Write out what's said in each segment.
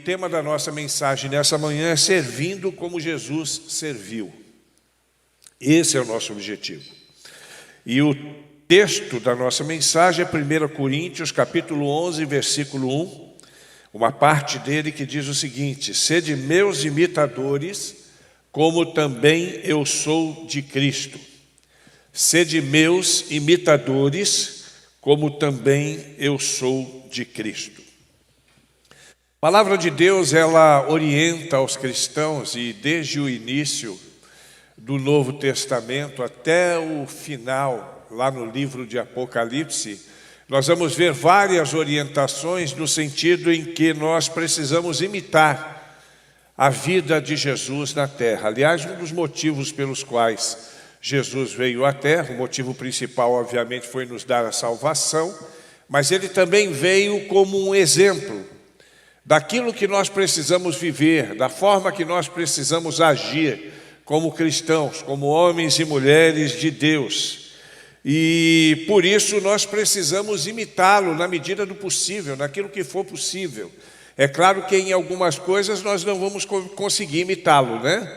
tema da nossa mensagem nessa manhã é servindo como Jesus serviu. Esse é o nosso objetivo. E o texto da nossa mensagem é 1 Coríntios, capítulo 11, versículo 1. Uma parte dele que diz o seguinte: sede meus imitadores, como também eu sou de Cristo. Sede meus imitadores, como também eu sou de Cristo. A palavra de Deus, ela orienta aos cristãos, e desde o início do Novo Testamento até o final, lá no livro de Apocalipse, nós vamos ver várias orientações no sentido em que nós precisamos imitar a vida de Jesus na terra. Aliás, um dos motivos pelos quais Jesus veio à terra, o motivo principal, obviamente, foi nos dar a salvação, mas ele também veio como um exemplo daquilo que nós precisamos viver, da forma que nós precisamos agir como cristãos, como homens e mulheres de Deus. E por isso nós precisamos imitá-lo na medida do possível, naquilo que for possível. É claro que em algumas coisas nós não vamos conseguir imitá-lo, né?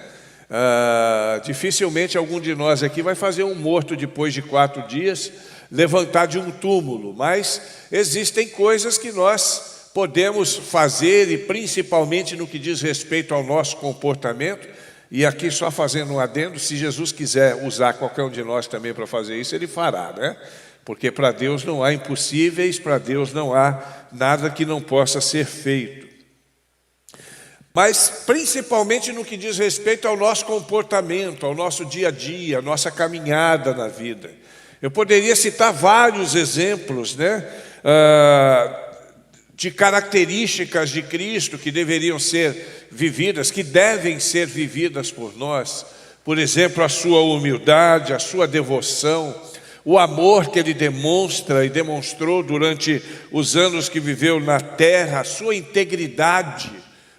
Dificilmente algum de nós aqui vai fazer um morto depois de 4 dias levantar de um túmulo, mas existem coisas que nós podemos fazer, e principalmente no que diz respeito ao nosso comportamento. E aqui só fazendo um adendo, se Jesus quiser usar qualquer um de nós também para fazer isso, Ele fará, né? Porque para Deus não há impossíveis, para Deus não há nada que não possa ser feito. Mas principalmente no que diz respeito ao nosso comportamento, ao nosso dia a dia, à nossa caminhada na vida. Eu poderia citar vários exemplos, né? De características de Cristo que deveriam ser vividas, que devem ser vividas por nós. Por exemplo, a sua humildade, a sua devoção, o amor que ele demonstra e demonstrou durante os anos que viveu na terra, a sua integridade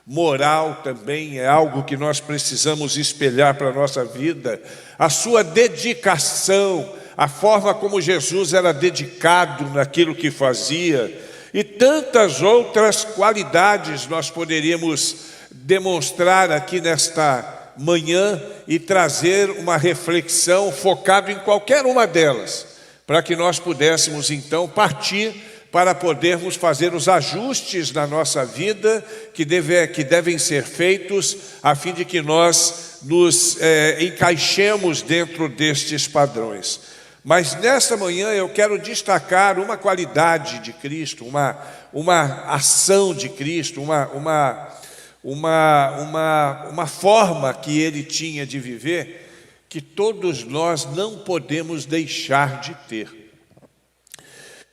moral também é algo que nós precisamos espelhar para a nossa vida, a sua dedicação, a forma como Jesus era dedicado naquilo que fazia, e tantas outras qualidades nós poderíamos demonstrar aqui nesta manhã e trazer uma reflexão focada em qualquer uma delas, para que nós pudéssemos então partir para podermos fazer os ajustes na nossa vida que devem ser feitos a fim de que nós nos encaixemos dentro destes padrões. Mas nesta manhã eu quero destacar uma qualidade de Cristo, uma ação de Cristo, uma forma que Ele tinha de viver, que todos nós não podemos deixar de ter.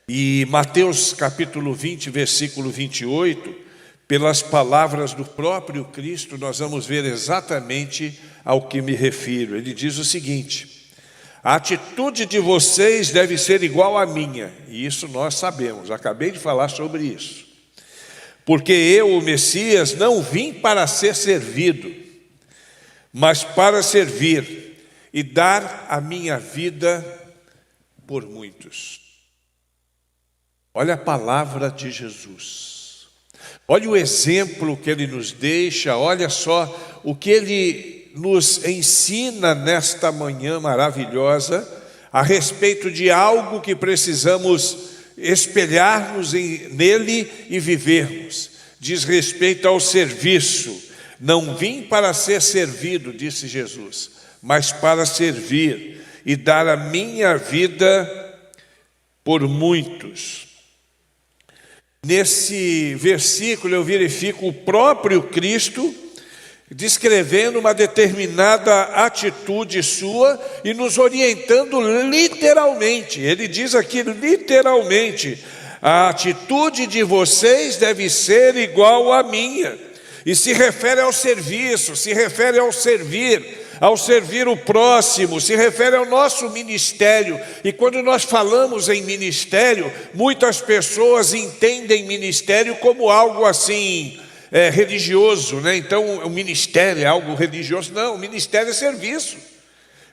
E Mateus capítulo 20, versículo 28, pelas palavras do próprio Cristo, nós vamos ver exatamente ao que me refiro. Ele diz o seguinte: a atitude de vocês deve ser igual à minha. E isso nós sabemos, acabei de falar sobre isso. Porque eu, o Messias, não vim para ser servido, mas para servir e dar a minha vida por muitos. Olha a palavra de Jesus. Olha o exemplo que Ele nos deixa, olha só o que Ele nos ensina nesta manhã maravilhosa a respeito de algo que precisamos espelhar-nos nele e vivermos. Diz respeito ao serviço. Não vim para ser servido, disse Jesus, mas para servir e dar a minha vida por muitos. Nesse versículo eu verifico o próprio Cristo descrevendo uma determinada atitude sua e nos orientando literalmente. Ele diz aqui literalmente: a atitude de vocês deve ser igual à minha. E se refere ao serviço, se refere ao servir o próximo, se refere ao nosso ministério. E quando nós falamos em ministério, muitas pessoas entendem ministério como algo assim religioso, né? Então o ministério é algo religioso. Não, o ministério é serviço.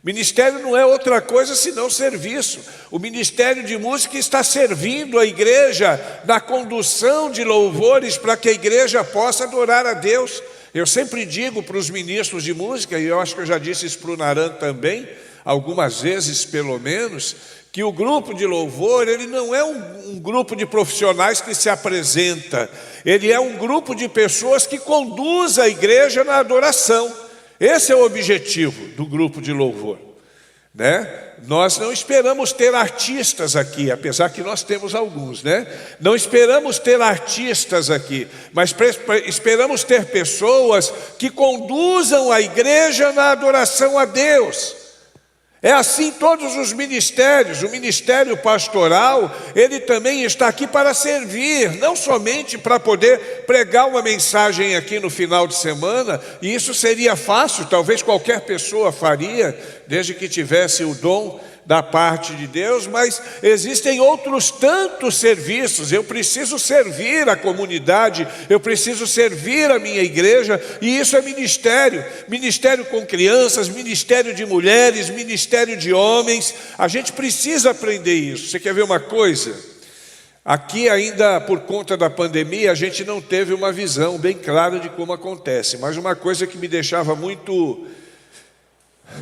Ministério não é outra coisa senão serviço. O ministério de música está servindo a igreja na condução de louvores para que a igreja possa adorar a Deus. Eu sempre digo para os ministros de música, e eu acho que eu já disse isso para o Naran também, algumas vezes pelo menos, que o grupo de louvor, ele não é um grupo de profissionais que se apresenta, ele é um grupo de pessoas que conduz a igreja na adoração. Esse é o objetivo do grupo de louvor, né? Nós não esperamos ter artistas aqui, apesar que nós temos alguns, né? Não esperamos ter artistas aqui, mas esperamos ter pessoas que conduzam a igreja na adoração a Deus. É assim todos os ministérios. O ministério pastoral, ele também está aqui para servir, não somente para poder pregar uma mensagem aqui no final de semana, e isso seria fácil, talvez qualquer pessoa faria, desde que tivesse o dom da parte de Deus, mas existem outros tantos serviços. Eu preciso servir a comunidade, eu preciso servir a minha igreja, e isso é ministério. Ministério com crianças, ministério de mulheres, ministério de homens. A gente precisa aprender isso. Você quer ver uma coisa? Aqui ainda por conta da pandemia, a gente não teve uma visão bem clara de como acontece, mas uma coisa que me deixava muito...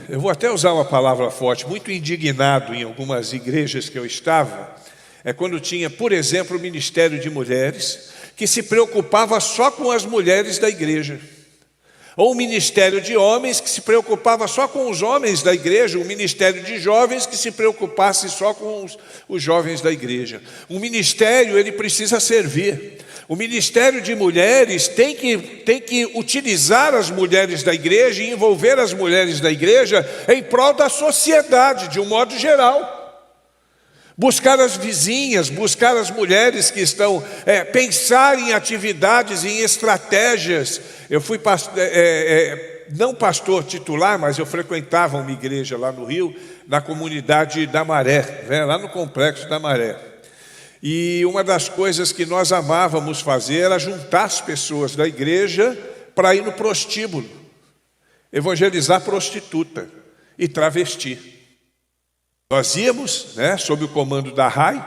Eu vou até usar uma palavra forte, muito indignado em algumas igrejas que eu estava, é quando tinha, por exemplo, o ministério de mulheres, que se preocupava só com as mulheres da igreja. Ou o ministério de homens, que se preocupava só com os homens da igreja. O ministério de jovens, que se preocupasse só com os jovens da igreja. O ministério, ele precisa servir. O ministério de mulheres tem que utilizar as mulheres da igreja e envolver as mulheres da igreja em prol da sociedade, de um modo geral. Buscar as vizinhas, buscar as mulheres que estão, pensar em atividades, em estratégias. Eu fui não pastor titular, mas eu frequentava uma igreja lá no Rio, na comunidade da Maré, né, lá no complexo da Maré. E uma das coisas que nós amávamos fazer era juntar as pessoas da igreja para ir no prostíbulo, evangelizar prostituta e travesti. Nós íamos, né, sob o comando da RAI,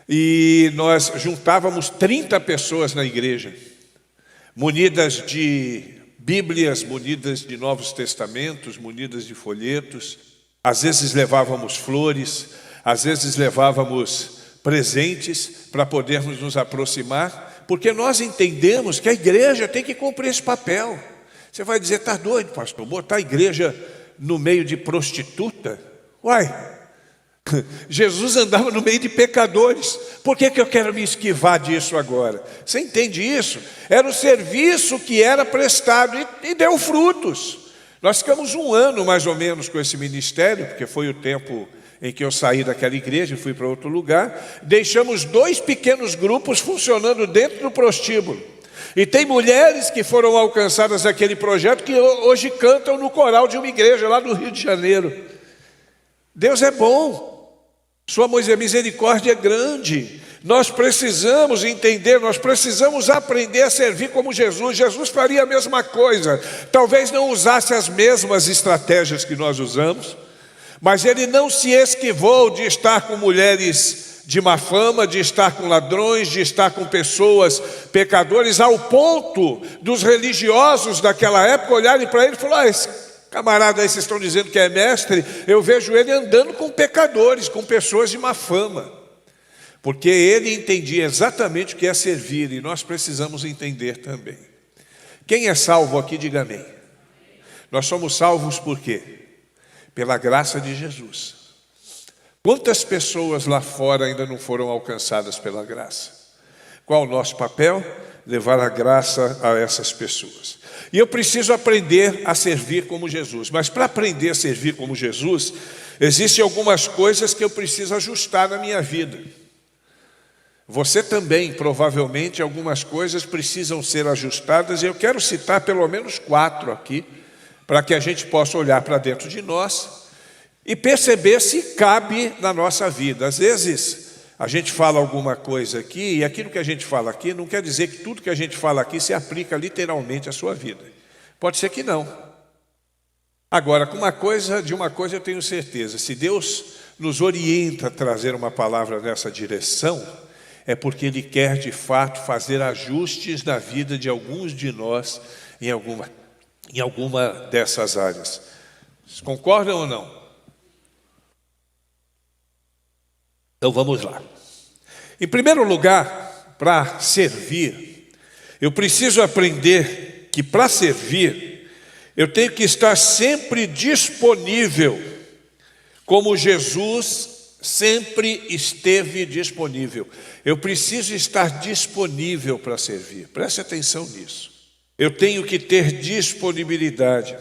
e nós juntávamos 30 pessoas na igreja, munidas de bíblias, munidas de Novos Testamentos, munidas de folhetos. Às vezes levávamos flores, às vezes levávamos presentes para podermos nos aproximar, porque nós entendemos que a igreja tem que cumprir esse papel. Você vai dizer, está doido, pastor, botar a igreja no meio de prostituta? Uai, Jesus andava no meio de pecadores, por que eu quero me esquivar disso agora? Você entende isso? Era o serviço que era prestado e deu frutos. Nós ficamos 1 ano mais ou menos com esse ministério, porque foi o tempo em que eu saí daquela igreja e fui para outro lugar. Deixamos 2 pequenos grupos funcionando dentro do prostíbulo. E tem mulheres que foram alcançadas naquele projeto que hoje cantam no coral de uma igreja lá do Rio de Janeiro. Deus é bom, sua misericórdia é grande. Nós precisamos entender, nós precisamos aprender a servir como Jesus. Jesus faria a mesma coisa, talvez não usasse as mesmas estratégias que nós usamos, mas ele não se esquivou de estar com mulheres de má fama, de estar com ladrões, de estar com pessoas pecadores, ao ponto dos religiosos daquela época olharem para ele e falar: esse camarada aí, vocês estão dizendo que é mestre, eu vejo ele andando com pecadores, com pessoas de má fama, porque ele entendia exatamente o que é servir, e nós precisamos entender também. Quem é salvo aqui, diga amém. Nós somos salvos por quê? Pela graça de Jesus. Quantas pessoas lá fora ainda não foram alcançadas pela graça? Qual o nosso papel? Levar a graça a essas pessoas. E eu preciso aprender a servir como Jesus. Mas para aprender a servir como Jesus, existem algumas coisas que eu preciso ajustar na minha vida. Você também, provavelmente, algumas coisas precisam ser ajustadas. E eu quero citar pelo menos 4 aqui, para que a gente possa olhar para dentro de nós e perceber se cabe na nossa vida. Às vezes a gente fala alguma coisa aqui, e aquilo que a gente fala aqui não quer dizer que tudo que a gente fala aqui se aplica literalmente à sua vida. Pode ser que não. Agora, de uma coisa eu tenho certeza: se Deus nos orienta a trazer uma palavra nessa direção, é porque Ele quer de fato fazer ajustes na vida de alguns de nós em alguma dessas áreas. Vocês concordam ou não? Então vamos lá. Em primeiro lugar, para servir, eu preciso aprender que para servir, eu tenho que estar sempre disponível, como Jesus sempre esteve disponível. Eu preciso estar disponível para servir. Preste atenção nisso. Eu tenho que ter disponibilidade.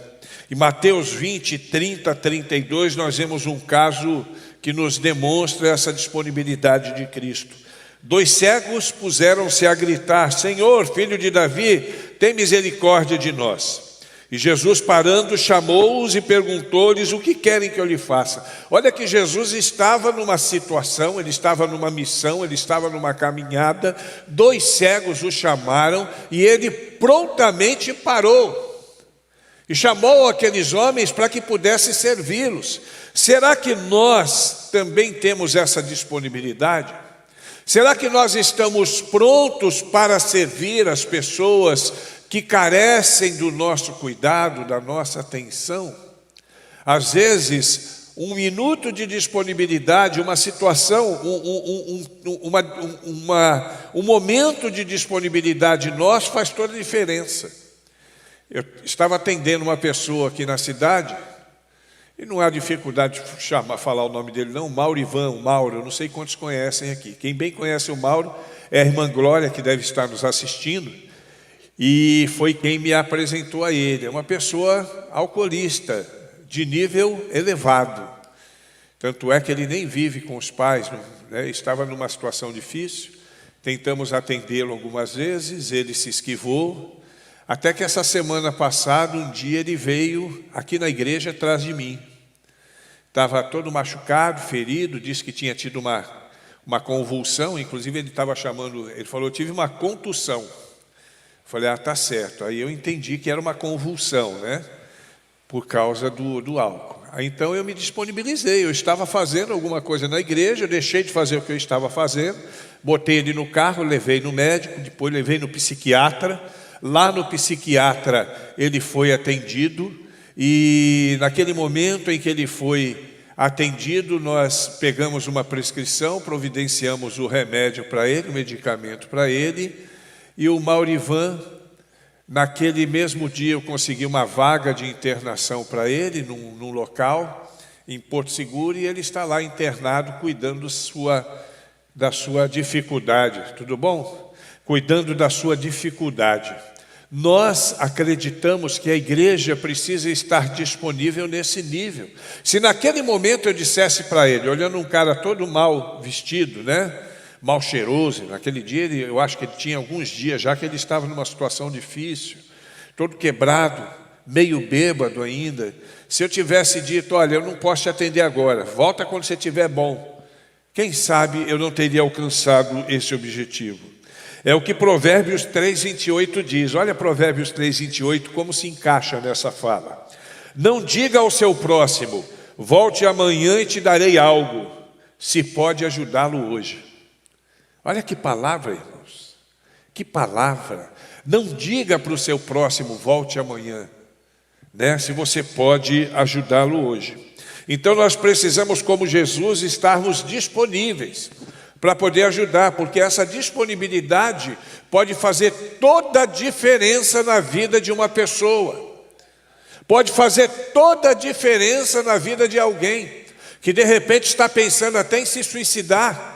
Em Mateus 20, 30, 32, nós vemos um caso que nos demonstra essa disponibilidade de Cristo. 2 cegos puseram-se a gritar: Senhor, filho de Davi, tem misericórdia de nós. E Jesus, parando, chamou-os e perguntou-lhes: o que querem que eu lhe faça? Olha que Jesus estava numa situação, ele estava numa missão, ele estava numa caminhada. 2 cegos o chamaram e ele prontamente parou e chamou aqueles homens para que pudesse servi-los. Será que nós também temos essa disponibilidade? Será que nós estamos prontos para servir as pessoas que carecem do nosso cuidado, da nossa atenção? Às vezes, 1 minuto de disponibilidade, uma situação, um momento de disponibilidade nosso faz toda a diferença. Eu estava atendendo uma pessoa aqui na cidade, e não há dificuldade de falar o nome dele não, Mauro, eu não sei quantos conhecem aqui. Quem bem conhece o Mauro é a irmã Glória, que deve estar nos assistindo, e foi quem me apresentou a ele. É uma pessoa alcoolista, de nível elevado. Tanto é que ele nem vive com os pais, né? Estava numa situação difícil, tentamos atendê-lo algumas vezes, ele se esquivou, até que essa semana passada, um dia ele veio aqui na igreja atrás de mim. Estava todo machucado, ferido, disse que tinha tido uma convulsão, inclusive ele falou: eu tive uma contusão. Falei: tá certo. Aí eu entendi que era uma convulsão, né? Por causa do álcool. Aí então eu me disponibilizei, eu estava fazendo alguma coisa na igreja, eu deixei de fazer o que eu estava fazendo, botei ele no carro, levei no médico, depois levei no psiquiatra. Lá no psiquiatra ele foi atendido, e naquele momento em que ele foi atendido, nós pegamos uma prescrição, providenciamos o remédio para ele, o medicamento para ele, e o Maurivan, naquele mesmo dia eu consegui uma vaga de internação para ele, num local, em Porto Seguro, e ele está lá internado, cuidando da sua dificuldade, tudo bom? Cuidando da sua dificuldade. Nós acreditamos que a igreja precisa estar disponível nesse nível. Se naquele momento eu dissesse para ele, olhando um cara todo mal vestido, né? Mal cheiroso, naquele dia eu acho que ele tinha alguns dias já que ele estava numa situação difícil, todo quebrado, meio bêbado ainda. Se eu tivesse dito: olha, eu não posso te atender agora, volta quando você estiver bom, quem sabe eu não teria alcançado esse objetivo. É o que Provérbios 3:28 diz. Olha Provérbios 3:28 como se encaixa nessa fala. Não diga ao seu próximo: volte amanhã e te darei algo, se pode ajudá-lo hoje. Olha que palavra, irmãos, que palavra. Não diga para o seu próximo: volte amanhã, né? Se você pode ajudá-lo hoje. Então nós precisamos, como Jesus, estarmos disponíveis para poder ajudar, porque essa disponibilidade pode fazer toda a diferença na vida de uma pessoa. Pode fazer toda a diferença na vida de alguém que de repente está pensando até em se suicidar.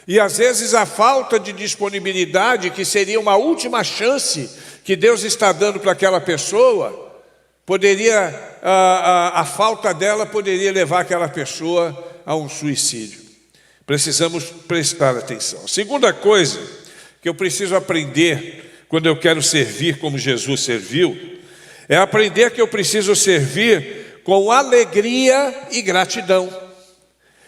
E às vezes a falta de disponibilidade, que seria uma última chance que Deus está dando para aquela pessoa, a falta dela poderia levar aquela pessoa a um suicídio. Precisamos prestar atenção. Segunda coisa que eu preciso aprender quando eu quero servir como Jesus serviu, é aprender que eu preciso servir com alegria e gratidão.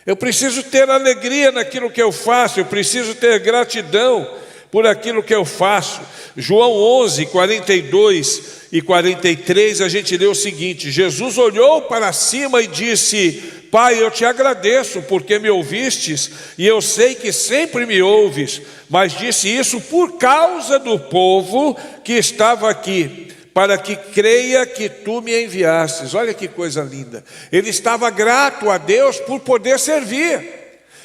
Eu preciso ter alegria naquilo que eu faço, eu preciso ter gratidão por aquilo que eu faço. João 11, 42 e 43, a gente lê o seguinte: Jesus olhou para cima e disse: Pai, eu te agradeço porque me ouvistes, e eu sei que sempre me ouves, mas disse isso por causa do povo que estava aqui, para que creia que tu me enviastes. Olha que coisa linda. Ele estava grato a Deus por poder servir.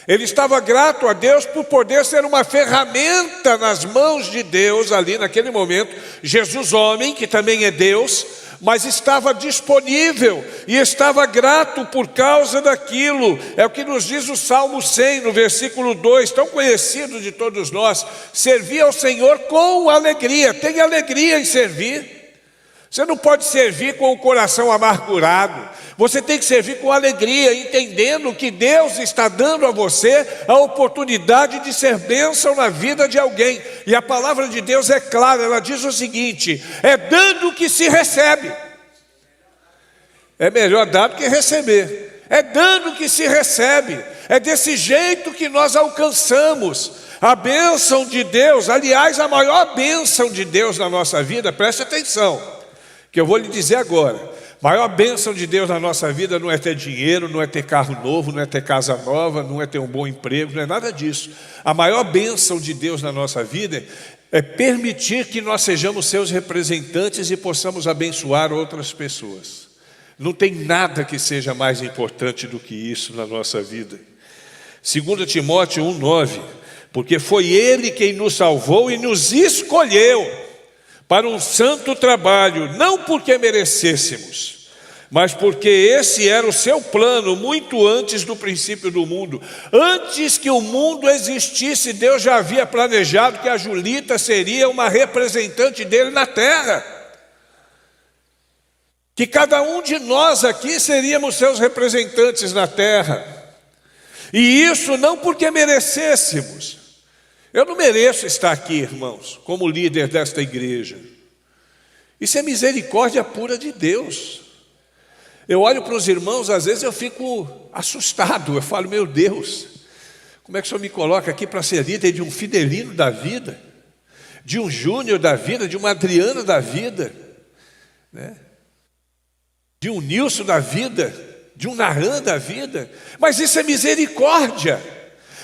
Ele estava grato a Deus por poder ser uma ferramenta nas mãos de Deus ali naquele momento. Jesus homem, que também é Deus, mas estava disponível e estava grato por causa daquilo. É o que nos diz o Salmo 100, no versículo 2, tão conhecido de todos nós: servir ao Senhor com alegria. Tenha alegria em servir. Você não pode servir com o coração amargurado. Você tem que servir com alegria, entendendo que Deus está dando a você a oportunidade de ser bênção na vida de alguém. E a palavra de Deus é clara, ela diz o seguinte: é dando que se recebe. É melhor dar do que receber. É dando que se recebe. É desse jeito que nós alcançamos a bênção de Deus. Aliás, a maior bênção de Deus na nossa vida, preste atenção, que eu vou lhe dizer agora. A maior bênção de Deus na nossa vida não é ter dinheiro, não é ter carro novo, não é ter casa nova, não é ter um bom emprego, não é nada disso. A maior bênção de Deus na nossa vida é permitir que nós sejamos seus representantes e possamos abençoar outras pessoas. Não tem nada que seja mais importante do que isso na nossa vida. 2 Timóteo 1,9, porque foi Ele quem nos salvou e nos escolheu para um santo trabalho, não porque merecêssemos, mas porque esse era o seu plano muito antes do princípio do mundo. Antes que o mundo existisse, Deus já havia planejado que a Julita seria uma representante dele na terra, que cada um de nós aqui seríamos seus representantes na terra. E isso não porque merecêssemos. Eu não mereço estar aqui, irmãos, como líder desta igreja. Isso é misericórdia pura de Deus. Eu olho para os irmãos, às vezes eu fico assustado. Eu falo: meu Deus, como é que o Senhor me coloca aqui para ser líder de um Fidelino da vida, de um Júnior da vida, de uma Adriana da vida, né? De um Nilson da vida, de um Naran da vida? Mas isso é misericórdia.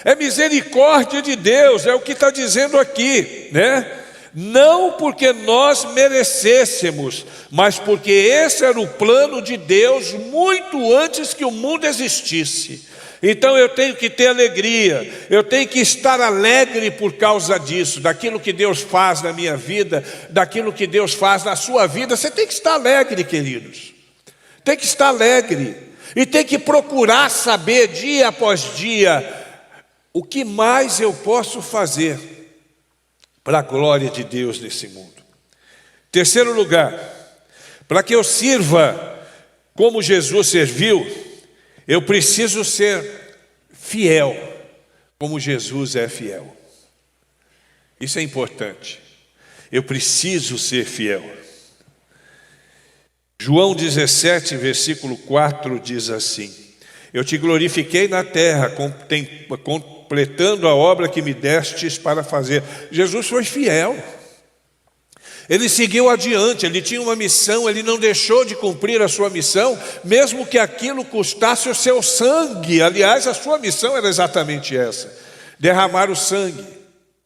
É misericórdia de Deus, é o que está dizendo aqui, né? Não porque nós merecêssemos, mas porque esse era o plano de Deus muito antes que o mundo existisse. Então eu tenho que ter alegria, eu tenho que estar alegre por causa disso, daquilo que Deus faz na minha vida, daquilo que Deus faz na sua vida. Você tem que estar alegre, queridos. Tem que estar alegre e tem que procurar saber dia após dia: o que mais eu posso fazer para a glória de Deus nesse mundo? Terceiro lugar, para que eu sirva como Jesus serviu, eu preciso ser fiel, como Jesus é fiel. Isso é importante. Eu preciso ser fiel. João 17, versículo 4 diz assim: eu te glorifiquei na terra, completando a obra que me destes para fazer. Jesus foi fiel. Ele seguiu adiante, ele tinha uma missão, ele não deixou de cumprir a sua missão, mesmo que aquilo custasse o seu sangue. Aliás, a sua missão era exatamente essa: derramar o sangue,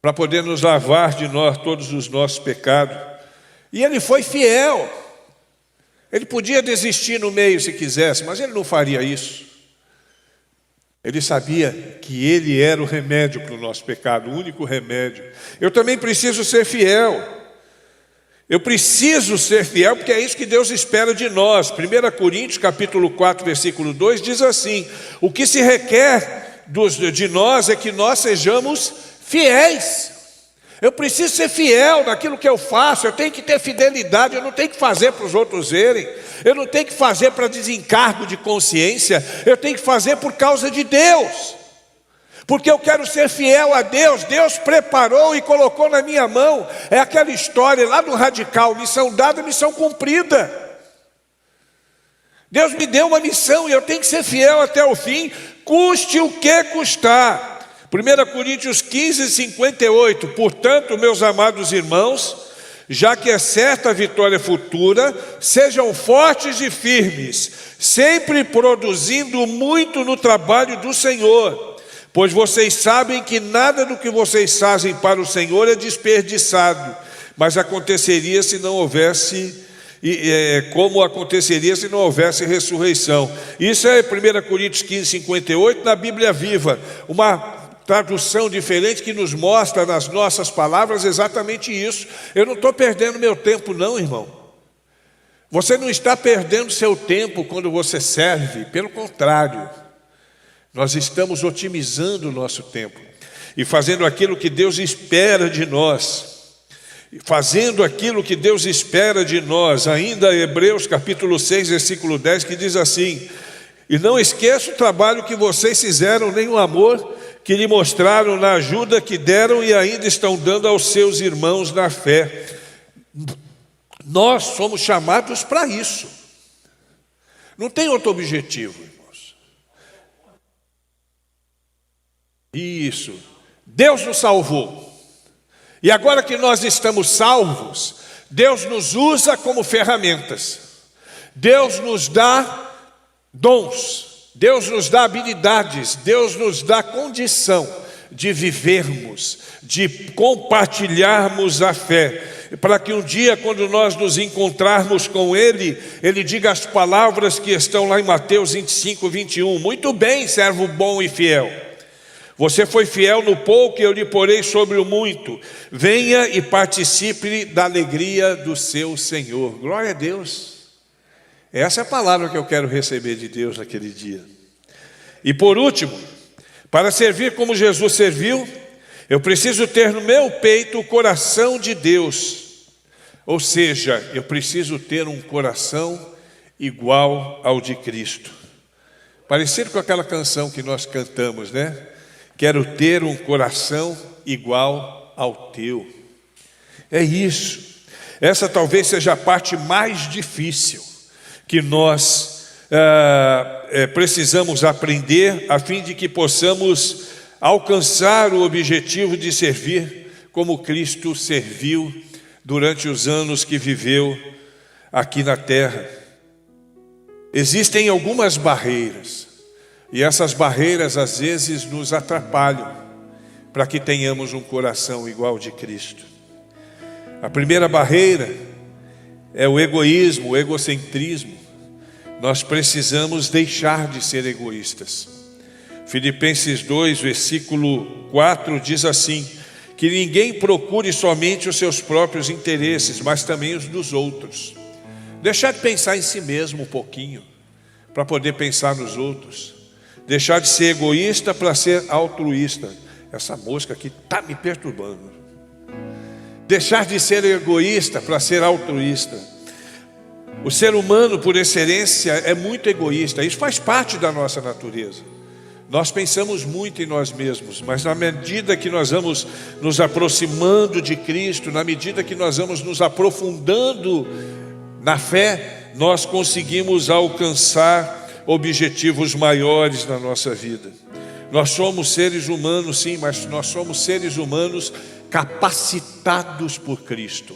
para poder nos lavar de nós todos os nossos pecados. E ele foi fiel. Ele podia desistir no meio se quisesse, mas ele não faria isso. Ele sabia que ele era o remédio para o nosso pecado, o único remédio. Eu também preciso ser fiel. Eu preciso ser fiel, porque é isso que Deus espera de nós. 1 Coríntios capítulo 4, versículo 2 diz assim: o que se requer de nós é que nós sejamos fiéis. Eu preciso ser fiel naquilo que eu faço. Eu tenho que ter fidelidade. Eu não tenho que fazer para os outros verem. Eu não tenho que fazer para desencargo de consciência. Eu tenho que fazer por causa de Deus, porque eu quero ser fiel a Deus. Deus preparou e colocou na minha mão. É aquela história lá do Radical: missão dada, missão cumprida. Deus me deu uma missão e eu tenho que ser fiel até o fim, custe o que custar. 1 Coríntios 15, 58. Portanto, meus amados irmãos, já que é certa a vitória futura, sejam fortes e firmes, sempre produzindo muito no trabalho do Senhor, pois vocês sabem que nada do que vocês fazem para o Senhor é desperdiçado, mas aconteceria se não houvesse, como aconteceria se não houvesse ressurreição. Isso é 1 Coríntios 15, 58, na Bíblia Viva, uma tradução diferente que nos mostra nas nossas palavras exatamente isso. Eu não estou perdendo meu tempo não, irmão. Você não está perdendo seu tempo quando você serve, pelo contrário. Nós estamos otimizando o nosso tempo e fazendo aquilo que Deus espera de nós. Fazendo aquilo que Deus espera de nós. Ainda Hebreus capítulo 6, versículo 10, que diz assim: e não esqueça o trabalho que vocês fizeram, nem o amor que lhe mostraram na ajuda que deram e ainda estão dando aos seus irmãos na fé. Nós somos chamados para isso. Não tem outro objetivo, irmãos. Isso. Deus nos salvou. E agora que nós estamos salvos, Deus nos usa como ferramentas. Deus nos dá dons. Deus nos dá habilidades, Deus nos dá condição de vivermos, de compartilharmos a fé, para que um dia, quando nós nos encontrarmos com Ele, Ele diga as palavras que estão lá em Mateus 25, 21. Muito bem, servo bom e fiel. Você foi fiel no pouco e eu lhe porei sobre o muito. Venha e participe da alegria do seu Senhor. Glória a Deus. Essa é a palavra que eu quero receber de Deus naquele dia. E por último, para servir como Jesus serviu, eu preciso ter no meu peito o coração de Deus. Ou seja, eu preciso ter um coração igual ao de Cristo. Parecido com aquela canção que nós cantamos, né? Quero ter um coração igual ao teu. É isso. Essa talvez seja a parte mais difícil que nós precisamos aprender a fim de que possamos alcançar o objetivo de servir como Cristo serviu durante os anos que viveu aqui na terra. Existem algumas barreiras e essas barreiras às vezes nos atrapalham para que tenhamos um coração igual ao de Cristo. A primeira barreira é o egoísmo, o egocentrismo. Nós precisamos deixar de ser egoístas. Filipenses 2, versículo 4 diz assim: que ninguém procure somente os seus próprios interesses, mas também os dos outros. Deixar de pensar em si mesmo um pouquinho, para poder pensar nos outros. Deixar de ser egoísta para ser altruísta. Essa mosca aqui está me perturbando. Deixar de ser egoísta para ser altruísta. O ser humano, por excelência, é muito egoísta. Isso faz parte da nossa natureza. Nós pensamos muito em nós mesmos, mas na medida que nós vamos nos aproximando de Cristo, na medida que nós vamos nos aprofundando na fé, nós conseguimos alcançar objetivos maiores na nossa vida. Nós somos seres humanos, sim, mas nós somos seres humanos capacitados por Cristo,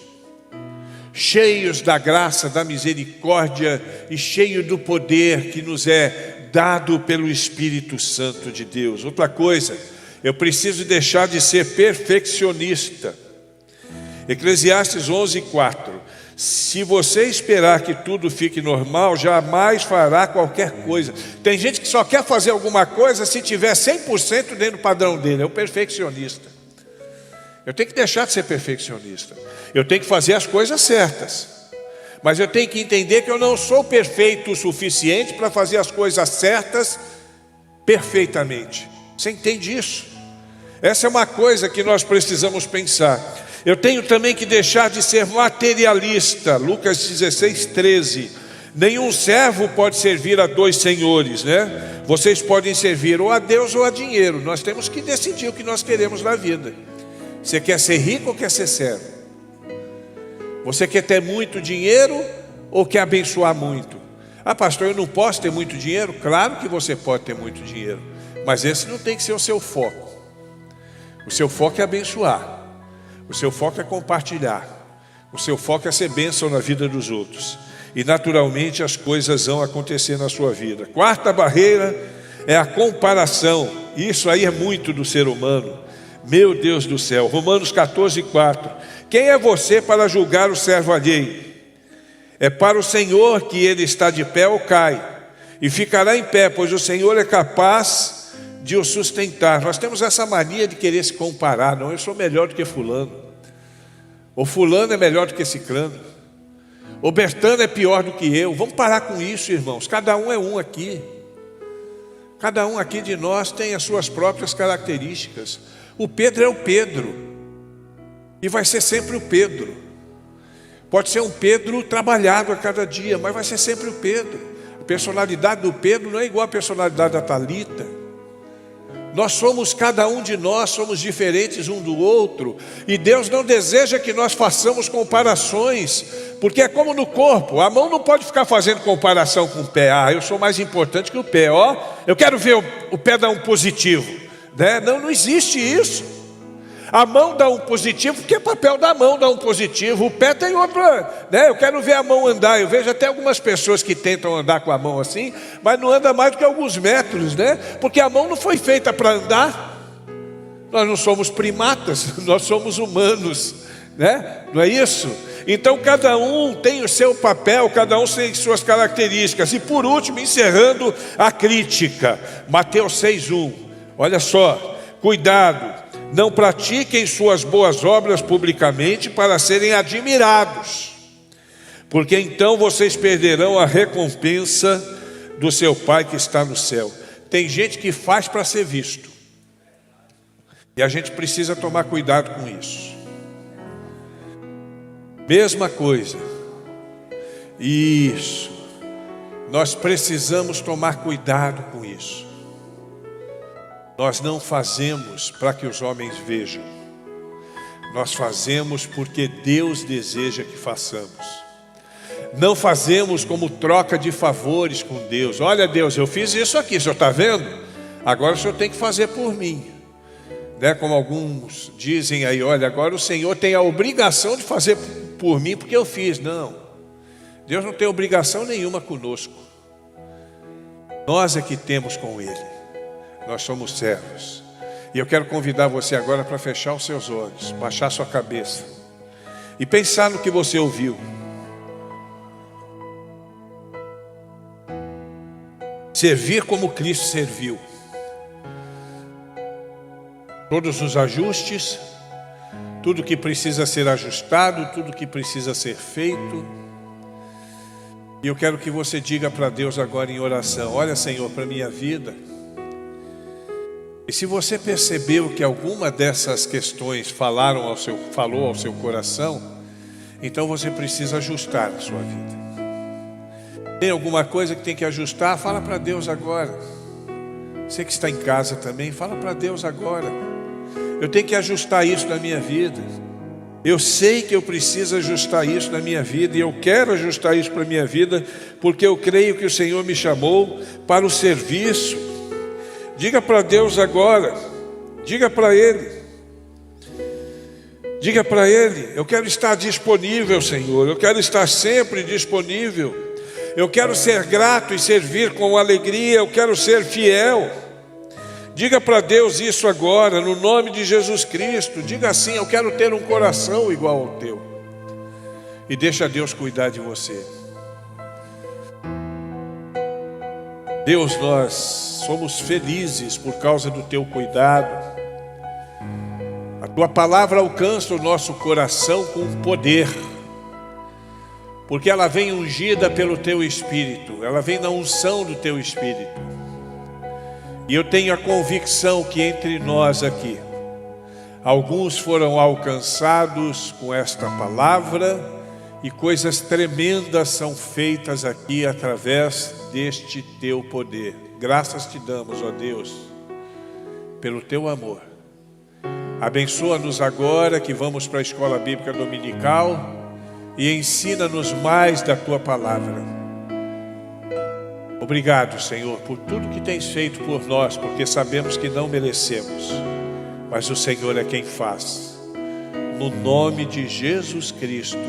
cheios da graça, da misericórdia e cheios do poder que nos é dado pelo Espírito Santo de Deus. Outra coisa, eu preciso deixar de ser perfeccionista. Eclesiastes 11:4. Se você esperar que tudo fique normal, jamais fará qualquer coisa. Tem gente que só quer fazer alguma coisa se tiver 100% dentro do padrão dele. É o perfeccionista. Eu tenho que deixar de ser perfeccionista. Eu tenho que fazer as coisas certas. Mas eu tenho que entender que eu não sou perfeito o suficiente para fazer as coisas certas perfeitamente. Você entende isso? Essa é uma coisa que nós precisamos pensar. Eu tenho também que deixar de ser materialista. Lucas 16:13. Nenhum servo pode servir a dois senhores, né? Vocês podem servir ou a Deus ou a dinheiro. Nós temos que decidir o que nós queremos na vida. Você quer ser rico ou quer ser servo? Você quer ter muito dinheiro ou quer abençoar muito? Ah, pastor, eu não posso ter muito dinheiro? Claro que você pode ter muito dinheiro, mas esse não tem que ser o seu foco. O seu foco é abençoar. O seu foco é compartilhar. O seu foco é ser bênção na vida dos outros. E naturalmente as coisas vão acontecer na sua vida. Quarta barreira é a comparação. Isso aí é muito do ser humano. Meu Deus do céu. Romanos 14:4. Quem é você para julgar o servo alheio? É para o Senhor que ele está de pé ou cai. E ficará em pé, pois o Senhor é capaz de o sustentar. Nós temos essa mania de querer se comparar. Não, eu sou melhor do que fulano. Ou fulano é melhor do que ciclano. Ou Bertano é pior do que eu. Vamos parar com isso, irmãos. Cada um é um aqui. Cada um aqui de nós tem as suas próprias características. O Pedro é o Pedro. E vai ser sempre o Pedro. Pode ser um Pedro trabalhado a cada dia, mas vai ser sempre o Pedro. A personalidade do Pedro não é igual à personalidade da Talita. Nós somos, cada um de nós, somos diferentes um do outro. E Deus não deseja que nós façamos comparações, porque é como no corpo. A mão não pode ficar fazendo comparação com o pé. Ah, eu sou mais importante que o pé. Ó, eu quero ver o pé dar um positivo, né? Não existe isso. A mão dá um positivo, porque é papel da mão dar um positivo. O pé tem outra, né? Eu quero ver a mão andar. Eu vejo até algumas pessoas que tentam andar com a mão assim, mas não anda mais do que alguns metros, né? Porque a mão não foi feita para andar. Nós não somos primatas, nós somos humanos, né? Não é isso? Então cada um tem o seu papel, cada um tem suas características. E por último, encerrando a crítica, Mateus 6:1. Olha só, cuidado. Não pratiquem suas boas obras publicamente para serem admirados, porque então vocês perderão a recompensa do seu Pai que está no céu. Tem gente que faz para ser visto, e a gente precisa tomar cuidado com isso. Mesma coisa. Isso. Nós precisamos tomar cuidado com isso. Nós não fazemos para que os homens vejam. Nós fazemos porque Deus deseja que façamos. Não fazemos como troca de favores com Deus. Olha, Deus, eu fiz isso aqui, o senhor está vendo? Agora o senhor tem que fazer por mim, né? Como alguns dizem aí, olha, agora o Senhor tem a obrigação de fazer por mim porque eu fiz. Não, Deus não tem obrigação nenhuma conosco. Nós é que temos com Ele. Nós somos servos. E eu quero convidar você agora para fechar os seus olhos, baixar sua cabeça e pensar no que você ouviu. Servir como Cristo serviu. Todos os ajustes, tudo que precisa ser ajustado, tudo que precisa ser feito. E eu quero que você diga para Deus agora em oração: olha, Senhor, para a minha vida. E se você percebeu que alguma dessas questões falou ao seu coração, então você precisa ajustar a sua vida. Tem alguma coisa que tem que ajustar? Fala para Deus agora. Você que está em casa também, fala para Deus agora. Eu tenho que ajustar isso na minha vida. Eu sei que eu preciso ajustar isso na minha vida, e eu quero ajustar isso para a minha vida, porque eu creio que o Senhor me chamou para o serviço. Diga para Deus agora, diga para Ele, eu quero estar disponível, Senhor, eu quero estar sempre disponível, eu quero ser grato e servir com alegria, eu quero ser fiel. Diga para Deus isso agora, no nome de Jesus Cristo. Diga assim: eu quero ter um coração igual ao teu. E deixa Deus cuidar de você. Deus, nós somos felizes por causa do teu cuidado. A tua palavra alcança o nosso coração com poder, porque ela vem ungida pelo teu Espírito, ela vem na unção do teu Espírito. E eu tenho a convicção que entre nós aqui, alguns foram alcançados com esta palavra, e coisas tremendas são feitas aqui através deste teu poder. Graças te damos, ó Deus, pelo teu amor. Abençoa-nos agora que vamos para a escola bíblica dominical e ensina-nos mais da tua palavra. Obrigado, Senhor, por tudo que tens feito por nós, porque sabemos que não merecemos. mas o Senhor é quem faz. No nome de Jesus Cristo.